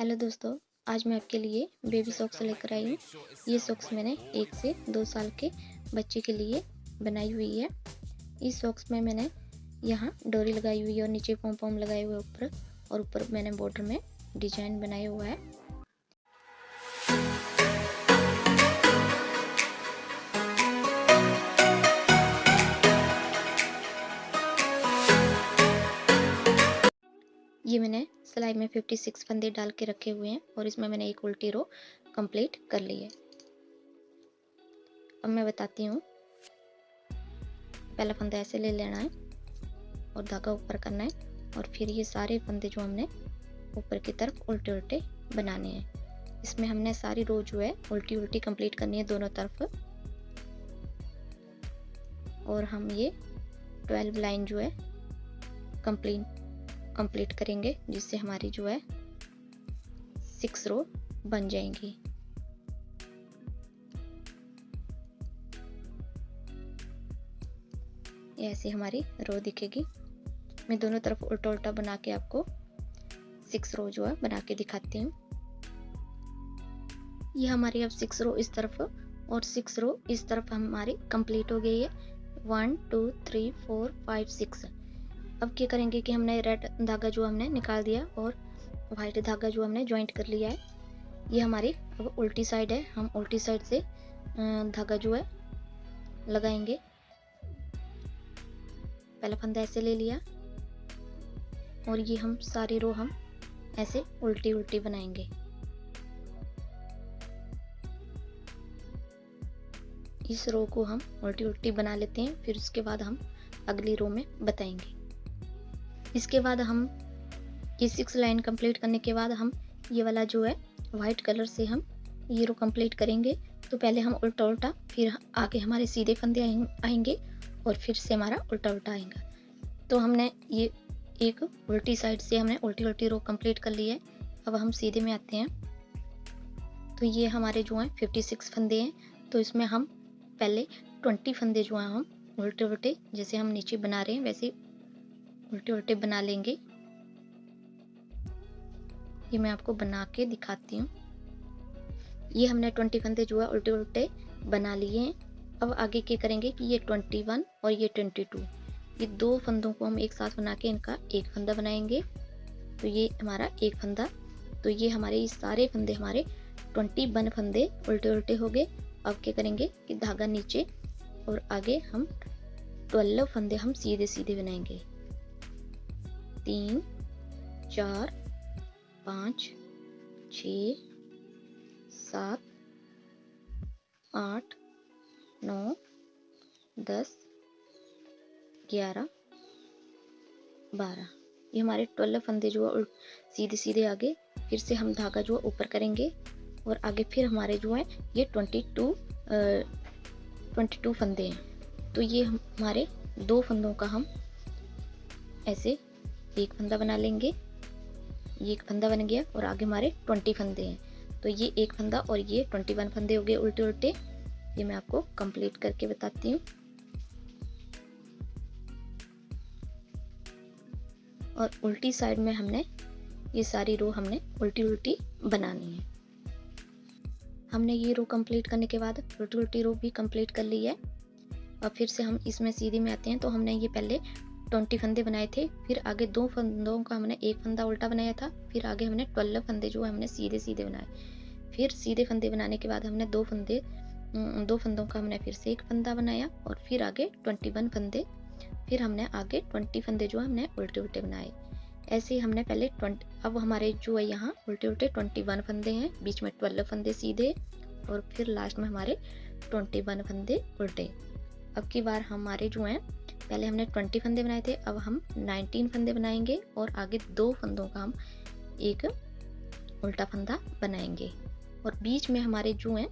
Hello दोस्तों, आज मैं आपके लिए बेबी सॉक्स लेकर आई हूँ। ये सॉक्स मैंने 1 से 2 साल के बच्चे के लिए बनाई हुई है। इस सॉक्स में मैंने यहाँ डोरी लगाई हुई है और नीचे पॉम-पॉम लगाए हुए ऊपर, और ऊपर मैंने बॉर्डर में डिजाइन बनाया हुआ है। ये मैंने सिलाई में 56 फंदे डाल के रखे हुए हैं और इसमें मैंने एक उल्टी रो कंप्लीट कर ली है। अब मैं बताती हूँ। पहला फंदा ऐसे ले लेना है और धागा ऊपर करना है, और फिर ये सारे फंदे जो हमने ऊपर की तरफ उल्टे उल्टे बनाने हैं। इसमें हमने सारी रो जो है उल्टी उल्टी कंप्लीट करनी है दोनों तरफ, और हम ये 12 लाइन जो है कंप्लीट करेंगे, जिससे हमारी जो है 6 रो बन जाएंगी। ये ऐसी हमारी रो दिखेगी। मैं दोनों तरफ उल्टा उल्टा बना के आपको 6 रो जो है बना के दिखाती हूँ। ये हमारी अब 6 रो इस तरफ और 6 रो इस तरफ हमारी कंप्लीट हो गई है। 1 2 3 4 5 6। अब क्या करेंगे कि हमने रेड धागा जो हमने निकाल दिया और वाइट धागा जो हमने ज्वाइंट कर लिया है, ये हमारी अब उल्टी साइड है। हम उल्टी साइड से धागा जो है लगाएंगे। पहला फंदा ऐसे ले लिया और ये हम सारी रो हम ऐसे उल्टी उल्टी बनाएंगे। इस रो को हम उल्टी उल्टी बना लेते हैं, फिर उसके बाद हम अगली रो में बताएंगे। इसके बाद हम ये 6 लाइन कंप्लीट करने के बाद हम ये वाला जो है वाइट कलर से हम ये रो कंप्लीट करेंगे। तो पहले हम उल्टा उल्टा, फिर आगे हमारे सीधे फंदे आएंगे और फिर से हमारा उल्टा उल्टा आएगा। तो हमने ये एक उल्टी साइड से हमने उल्टी उल्टी रो कंप्लीट कर ली है। अब हम सीधे में आते हैं। तो ये हमारे जो हैं 56 फंदे हैं। तो इसमें हम पहले 20 फंदे जो हैं हम उल्टे उल्टे, जैसे हम नीचे बना रहे हैं वैसे उल्टे उल्टे बना लेंगे। ये मैं आपको बना के दिखाती हूँ। ये हमने 20 फंदे जो है उल्टे उल्टे बना लिए हैं। अब आगे क्या करेंगे कि ये 21 और ये 22, ये दो फंदों को हम एक साथ बना के इनका एक फंदा बनाएंगे। तो ये हमारा एक फंदा। तो ये हमारे ये सारे फंदे हमारे 21 फंदे उल्टे उल्टे हो गए। अब क्या करेंगे कि धागा नीचे और आगे हम 12 फंदे हम सीधे सीधे बनाएंगे। 3 4 5 6 7 8 9 10 11 12। ये हमारे 12 फंदे जो है सीधे सीधे आगे, फिर से हम धागा जो है ऊपर करेंगे और आगे फिर हमारे जो है ये 22 फंदे हैं। तो ये हमारे दो फंदों का हम ऐसे एक फंदा बना लेंगे। ये एक फंदा बन गया और आगे हमारे 20 फंदे हैं। तो ये एक फंदा और ये 21 फंदे हो गए उल्टे उल्टे। ये मैं आपको कंप्लीट करके बताती हूँ। और उल्टी साइड में हमने ये सारी रो हमने उल्टी उल्टी बनानी है। हमने ये रो कंप्लीट करने के बाद उल्टी उल्टी रो भी कंप्लीट कर ली है। और फिर से हम इसमें सीधे में आते हैं। तो हमने ये पहले 20 फंदे बनाए थे, फिर आगे दो फंदों का हमने एक फंदा उल्टा बनाया था, फिर आगे हमने 12 फंदे जो हमने सीधे सीधे बनाए। फिर सीधे फंदे बनाने के बाद हमने दो फंदों का हमने फिर से एक फंदा बनाया और फिर आगे 21 फंदे, फिर हमने आगे 20 फंदे जो हमने उल्टे उल्टे बनाए। ऐसे ही हमने पहले 20। अब हमारे जो है यहाँ उल्टे उल्टे 21 फंदे हैं, बीच में 12 फंदे सीधे और फिर लास्ट में हमारे 21 फंदे उल्टे। अब की बार हमारे जो हैं पहले हमने 20 फंदे बनाए थे, अब हम 19 फंदे बनाएंगे और आगे दो फंदों का हम एक उल्टा फंदा बनाएंगे और बीच में हमारे जो हैं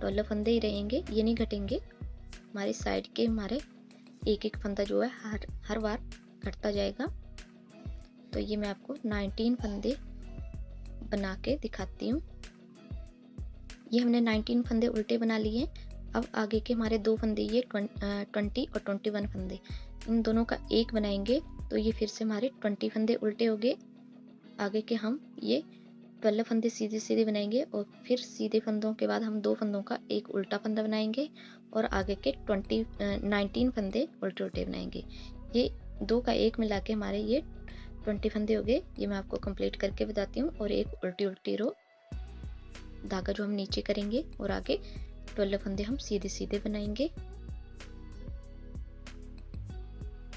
12 फंदे ही रहेंगे, ये नहीं घटेंगे। हमारे साइड के हमारे एक एक फंदा जो है हर बार घटता जाएगा। तो ये मैं आपको 19 फंदे बना के दिखाती हूँ। ये हमने 19 फंदे उल्टे बना लिए। अब आगे के हमारे दो फंदे ये 20 और 21 फंदे, इन दोनों का एक बनाएंगे। तो ये फिर से हमारे 20 फंदे उल्टे हो गए। आगे के हम ये 12 फंदे सीधे सीधे बनाएंगे और फिर सीधे फंदों के बाद हम 2 फंदों का एक उल्टा फंदा बनाएंगे और आगे के 19 फंदे उल्टे उल्टे बनाएंगे। ये 2 का 1 मिला के हमारे ये 20 फंदे हो गए। ये मैं आपको कंप्लीट करके बताती हूँ। और एक उल्टी उल्टी रो धागा जो हम नीचे करेंगे और आगे 12 फंदे हम सीधे सीधे बनाएंगे।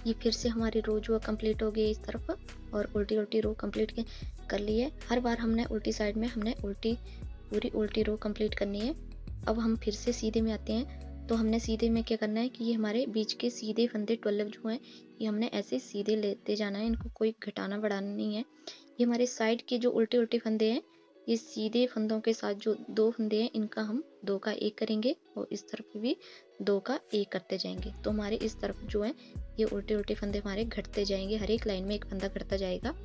ये फिर से हमारी रो जो कंप्लीट हो गई इस तरफ और उल्टी उल्टी रो कंप्लीट कर ली है। हर बार हमने उल्टी साइड में हमने पूरी उल्टी रो कंप्लीट करनी है। अब हम फिर से सीधे में आते हैं। तो हमने सीधे में क्या करना है कि ये हमारे बीच के सीधे फंदे 12 जो हैं ये हमने ऐसे सीधे लेते जाना है, इनको कोई घटाना बढ़ाना नहीं है। ये हमारे साइड के जो उल्टे उल्टे फंदे हैं ये सीधे फंदों के साथ जो 2 फंदे हैं इनका हम 2 का 1 करेंगे और इस तरफ भी 2 का 1 करते जाएंगे। तो हमारे इस तरफ जो है ये उल्टे उल्टे फंदे हमारे घटते जाएंगे, हर एक लाइन में एक फंदा घटता जाएगा।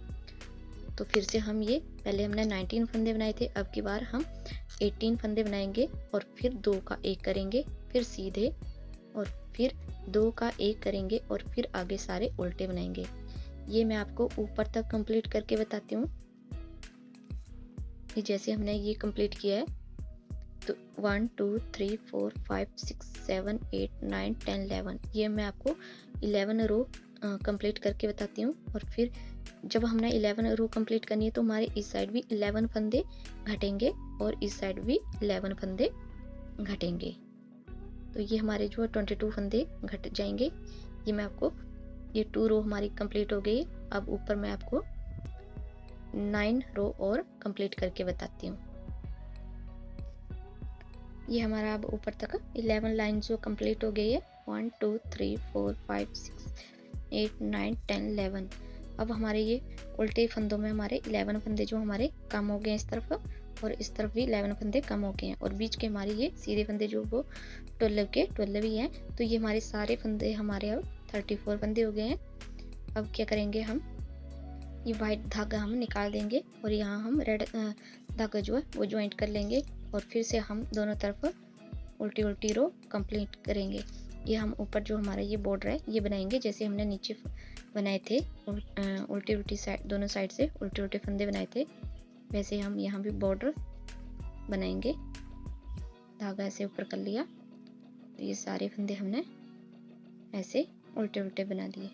तो फिर से हम ये पहले हमने 19 फंदे बनाए थे, अब की बार हम 18 फंदे बनाएंगे और फिर 2 का 1 करेंगे, फिर सीधे और फिर 2 का 1 करेंगे और फिर आगे सारे उल्टे बनाएंगे। ये मैं आपको ऊपर तक कंप्लीट करके बताती हूँ। जैसे हमने ये कंप्लीट किया है तो 1 2 3 4 5 6 7 8 9 10 11 ये मैं आपको 11 रो कंप्लीट करके बताती हूँ। और फिर जब हमने 11 रो कंप्लीट करनी है तो हमारे इस साइड भी 11 फंदे घटेंगे और इस साइड भी 11 फंदे घटेंगे। तो ये हमारे जो 22 फंदे घट जाएंगे। ये मैं आपको ये 2 रो हमारी कंप्लीट हो गई। अब ऊपर मैं आपको 9 रो और कंप्लीट करके बताती हूँ। ये हमारा अब ऊपर तक 11 लाइन जो कंप्लीट हो गई है। 1 2 3 4 5 6 8 9 10 11। अब हमारे ये उल्टे फंदों में हमारे 11 फंदे जो हमारे कम हो गए हैं इस तरफ और इस तरफ भी 11 फंदे कम हो गए हैं और बीच के हमारे ये सीधे फंदे जो वो 12 के 12 ही हैं। तो ये हमारे सारे फंदे हमारे अब 34 फंदे हो गए हैं। अब क्या करेंगे हम ये वाइट धागा हम निकाल देंगे और यहाँ हम रेड धागा जो है वो ज्वाइंट कर लेंगे और फिर से हम दोनों तरफ उल्टी उल्टी रो कंप्लीट करेंगे। ये हम ऊपर जो हमारा ये बॉर्डर है ये बनाएंगे जैसे हमने नीचे बनाए थे उल्टी उल्टी साइड दोनों साइड से उल्टे उल्टे फंदे बनाए थे, वैसे हम यहाँ भी बॉर्डर बनाएंगे। धागा ऐसे ऊपर कर लिया तो ये सारे फंदे हमने ऐसे उल्टे उल्टे बना दिए।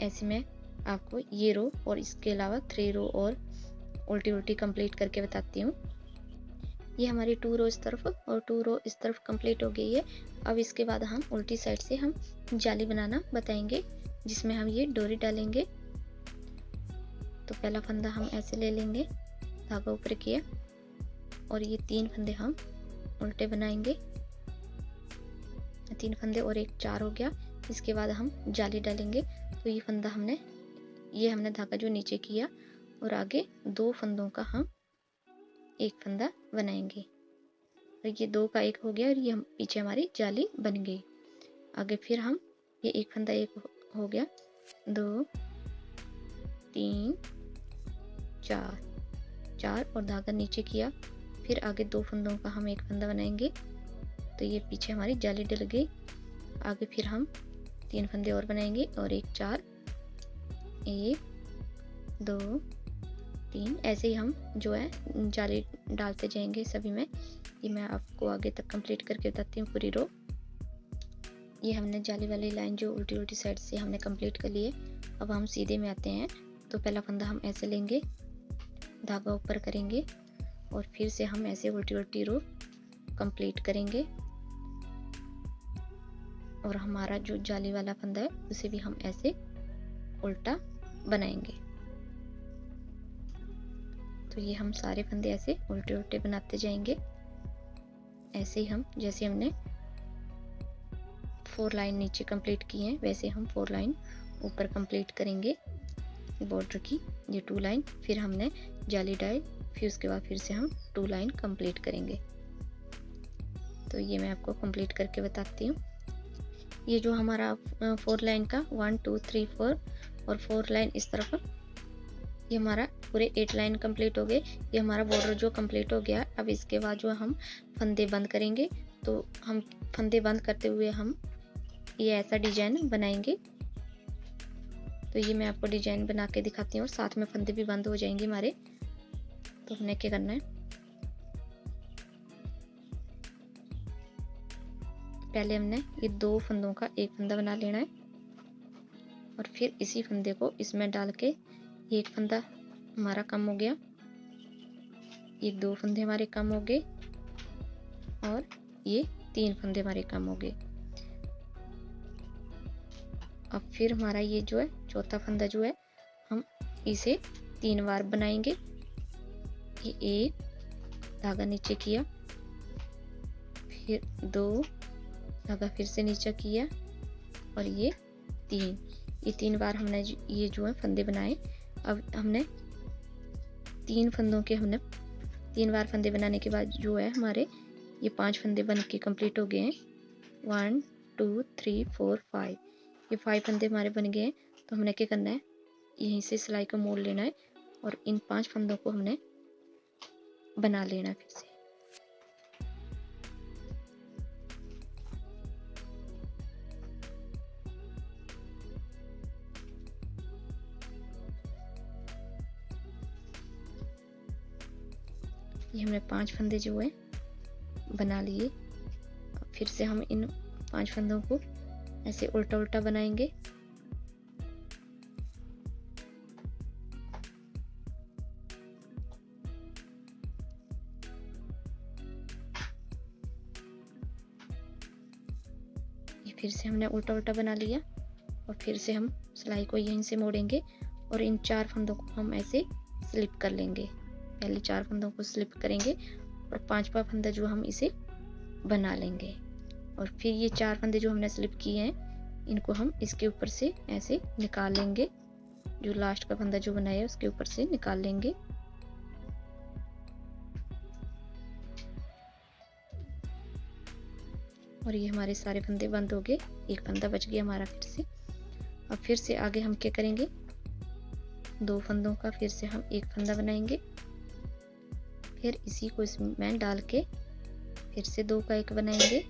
ऐसे में आपको ये रो और इसके अलावा 3 रो और उल्टी उल्टी कंप्लीट करके बताती हूँ। ये हमारी 2 रो इस तरफ और 2 रो इस तरफ कंप्लीट हो गई है। अब इसके बाद हम उल्टी साइड से हम जाली बनाना बताएंगे जिसमें हम ये डोरी डालेंगे। तो पहला फंदा हम ऐसे ले लेंगे, धागा ऊपर किया और ये 3 फंदे हम उल्टे बनाएंगे। 3 फंदे और एक 4 हो गया। इसके बाद हम जाली डालेंगे। तो ये फंदा हमने धागा जो नीचे किया और आगे 2 फंदों का हम एक फंदा बनाएंगे और ये 2 का 1 हो गया और ये पीछे हमारी जाली बन गई। आगे फिर हम ये एक फंदा एक हो गया, 2 3 4 और धागा नीचे किया, फिर आगे 2 फंदों का हम एक फंदा बनाएंगे। तो ये पीछे हमारी जाली डल गई। आगे फिर हम 3 फंदे और बनाएंगे और 1 4 1 2 3 ऐसे ही हम जो है जाली डालते जाएंगे सभी में। ये मैं आपको आगे तक कंप्लीट करके बताती हूँ पूरी रो। ये हमने जाली वाली लाइन जो उल्टी उल्टी साइड से हमने कंप्लीट कर ली है। अब हम सीधे में आते हैं। तो पहला फंदा हम ऐसे लेंगे, धागा ऊपर करेंगे और फिर से हम ऐसे उल्टी उल्टी रो कंप्लीट करेंगे और हमारा जो जाली वाला फंदा है उसे भी हम ऐसे उल्टा बनाएंगे। तो ये हम सारे फंदे ऐसे उल्टे उल्टे बनाते जाएंगे। ऐसे ही हम जैसे हमने 4 लाइन नीचे कंप्लीट की हैं वैसे हम 4 लाइन ऊपर कंप्लीट करेंगे बॉर्डर की। ये 2 लाइन फिर हमने जाली डाली, फिर उसके बाद फिर से हम 2 लाइन कंप्लीट करेंगे। तो ये मैं आपको कंप्लीट करके बताती हूँ। ये जो हमारा 4 लाइन का 1 2 3 4 और 4 लाइन इस तरफ, ये हमारा पूरे 8 लाइन कंप्लीट हो गए। ये हमारा बॉर्डर जो कंप्लीट हो गया। अब इसके बाद जो हम फंदे बंद करेंगे। तो हम फंदे बंद करते हुए हम ये ऐसा डिजाइन बनाएंगे। तो ये मैं आपको डिजाइन बना के दिखाती हूँ और साथ में फंदे भी बंद हो जाएंगे हमारे। तो हमने क्या करना है, पहले हमने ये 2 फंदों का एक फंदा बना लेना है और फिर इसी फंदे को इसमें डाल के एक फंदा हमारा कम हो गया, ये 2 फंदे हमारे कम हो गए और ये 3 फंदे हमारे कम हो गए। अब फिर हमारा ये जो है चौथा फंदा जो है हम इसे 3 बार बनाएंगे। ये 1 धागा नीचे किया, फिर 2 धागा फिर से नीचे किया और ये 3 बार हमने ये जो है फंदे बनाए। अब हमने 3 फंदों के हमने 3 बार फंदे बनाने के बाद जो है हमारे ये 5 फंदे बन के कंप्लीट हो गए हैं। 1 2 3 4 5, ये 5 फंदे हमारे बन गए हैं। तो हमने क्या करना है, यहीं से सिलाई को मोड़ लेना है और इन 5 फंदों को हमने बना लेना है फिर से। ये हमने 5 फंदे जो है बना लिए। फिर से हम इन 5 फंदों को ऐसे उल्टा उल्टा बनाएंगे। ये फिर से हमने उल्टा उल्टा बना लिया और फिर से हम सिलाई को यहीं से मोड़ेंगे और इन 4 फंदों को हम ऐसे स्लिप कर लेंगे। पहले 4 फंदों को स्लिप करेंगे और 5वां फंदा जो हम इसे बना लेंगे और फिर ये 4 फंदे जो हमने स्लिप किए हैं इनको हम इसके ऊपर से ऐसे निकाल लेंगे। जो लास्ट का फंदा जो बनाया है उसके ऊपर से निकाल लेंगे। और ये हमारे सारे फंदे बंद हो गए, एक फंदा बच गया हमारा फिर से। अब फिर से आगे हम क्या करेंगे, 2 फंदों का फिर से हम एक फंदा बनाएंगे, फिर इसी को इसमें डाल के फिर से 2 का एक बनाएंगे,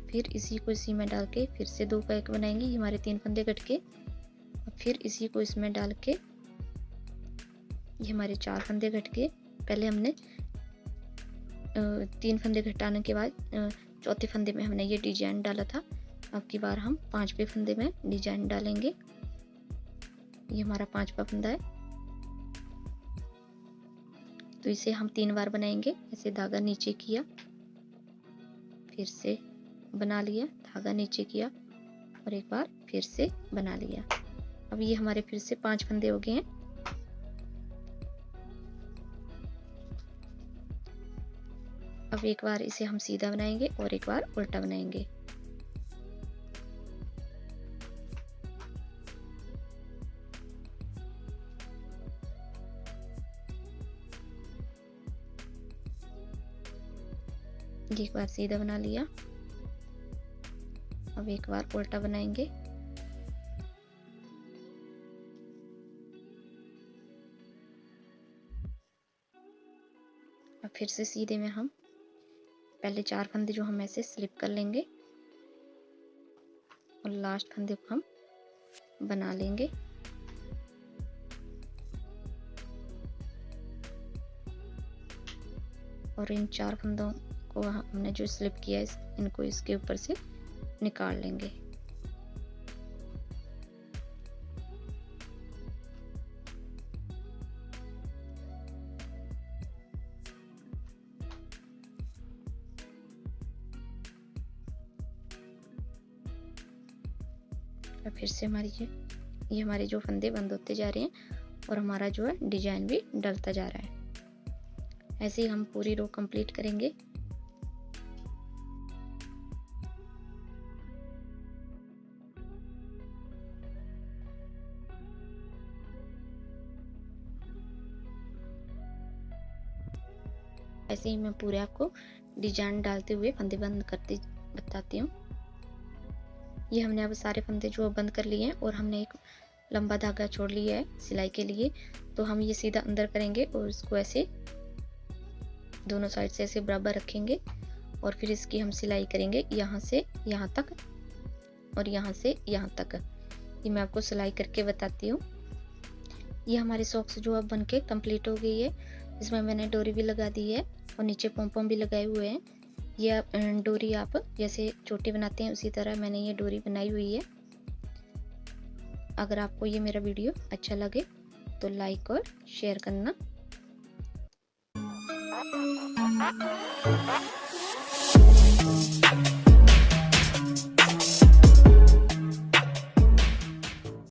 फिर इसी को इसी में डाल के फिर से 2 का एक बनाएंगे। ये हमारे 3 फंदे कट के, फिर इसी को इसमें डाल के ये हमारे 4 फंदे कट के। पहले हमने 3 फंदे घटाने के बाद चौथे फंदे में हमने ये डिजाइन डाला था। अब की बार हम 5वें फंदे में डिजाइन डालेंगे। ये हमारा 5वां फंदा है, तो इसे हम 3 बार बनाएंगे। ऐसे धागा नीचे किया, फिर से बना लिया, धागा नीचे किया और एक बार फिर से बना लिया। अब ये हमारे फिर से 5 फंदे हो गए हैं। अब एक बार इसे हम सीधा बनाएंगे और एक बार उल्टा बनाएंगे। एक बार सीधा बना लिया, अब एक बार उल्टा बनाएंगे। अब फिर से सीधे में हम पहले 4 फंदे जो हम ऐसे स्लिप कर लेंगे और लास्ट फंदे को हम बना लेंगे। और इन 4 फंदों को हमने जो स्लिप किया है इनको इसके ऊपर से निकाल लेंगे। और फिर से हमारी ये हमारे जो फंदे बंद होते जा रहे हैं और हमारा जो है डिजाइन भी डलता जा रहा है। ऐसे ही हम पूरी रो कंप्लीट करेंगे। ऐसे ही मैं पूरे आपको डिजाइन डालते हुए फंदे बंद करते बताती हूँ। ये हमने अब सारे फंदे जो बंद कर लिए हैं और हमने एक लंबा धागा छोड़ लिया है सिलाई के लिए, तो हम ये सीधा अंदर करेंगे और इसको ऐसे दोनों साइड से ऐसे बराबर रखेंगे और फिर इसकी हम सिलाई करेंगे यहाँ से यहाँ तक और यहाँ से यहाँ तक। ये मैं आपको सिलाई करके बताती हूँ। ये हमारी सॉक्स जो अब बनके कंप्लीट हो गई है। इसमें मैंने डोरी भी लगा दी है और नीचे पॉम-पॉम भी लगाए हुए हैं। ये डोरी आप जैसे चोटी बनाते हैं उसी तरह मैंने ये डोरी बनाई हुई है। अगर आपको ये मेरा वीडियो अच्छा लगे तो लाइक और शेयर करना।